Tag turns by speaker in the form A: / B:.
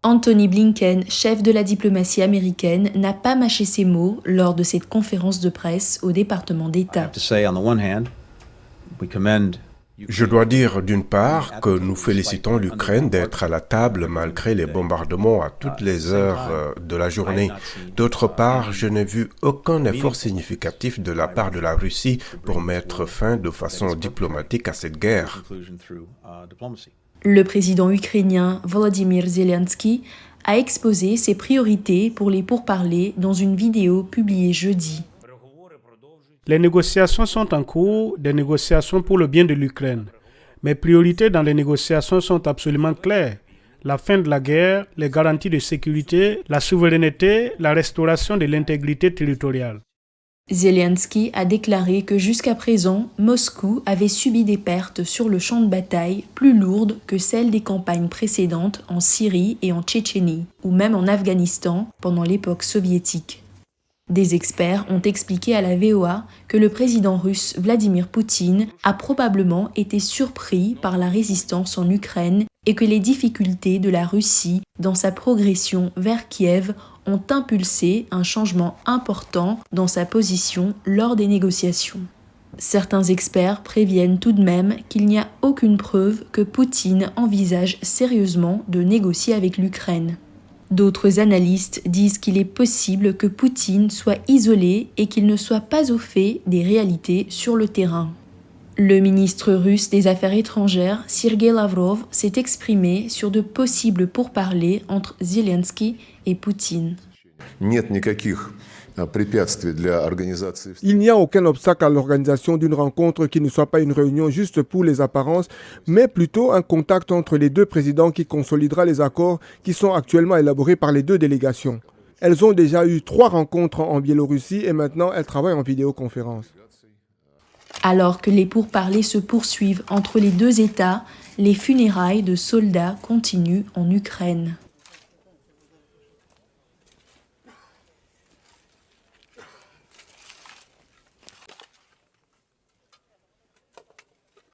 A: Anthony Blinken, chef de la diplomatie américaine, n'a pas mâché ses mots lors de cette conférence de presse au département d'État.
B: Je dois dire d'une part que nous félicitons l'Ukraine d'être à la table malgré les bombardements à toutes les heures de la journée. D'autre part, je n'ai vu aucun effort significatif de la part de la Russie pour mettre fin de façon diplomatique à cette guerre.
A: Le président ukrainien Volodymyr Zelensky a exposé ses priorités pour les pourparlers dans une vidéo publiée jeudi.
C: Les négociations sont en cours, des négociations pour le bien de l'Ukraine. Mes priorités dans les négociations sont absolument claires. La fin de la guerre, les garanties de sécurité, la souveraineté, la restauration de l'intégrité territoriale.
A: Zelensky a déclaré que jusqu'à présent, Moscou avait subi des pertes sur le champ de bataille plus lourdes que celles des campagnes précédentes en Syrie et en Tchétchénie, ou même en Afghanistan pendant l'époque soviétique. Des experts ont expliqué à la VOA que le président russe Vladimir Poutine a probablement été surpris par la résistance en Ukraine et que les difficultés de la Russie dans sa progression vers Kiev ont impulsé un changement important dans sa position lors des négociations. Certains experts préviennent tout de même qu'il n'y a aucune preuve que Poutine envisage sérieusement de négocier avec l'Ukraine. D'autres analystes disent qu'il est possible que Poutine soit isolé et qu'il ne soit pas au fait des réalités sur le terrain. Le ministre russe des Affaires étrangères, Sergei Lavrov, s'est exprimé sur de possibles pourparlers entre Zelensky et Poutine.
D: Il n'y a aucun obstacle à l'organisation d'une rencontre qui ne soit pas une réunion juste pour les apparences, mais plutôt un contact entre les deux présidents qui consolidera les accords qui sont actuellement élaborés par les deux délégations. Elles ont déjà eu 3 rencontres en Biélorussie et maintenant elles travaillent en vidéoconférence.
A: Alors que les pourparlers se poursuivent entre les deux États, les funérailles de soldats continuent en Ukraine.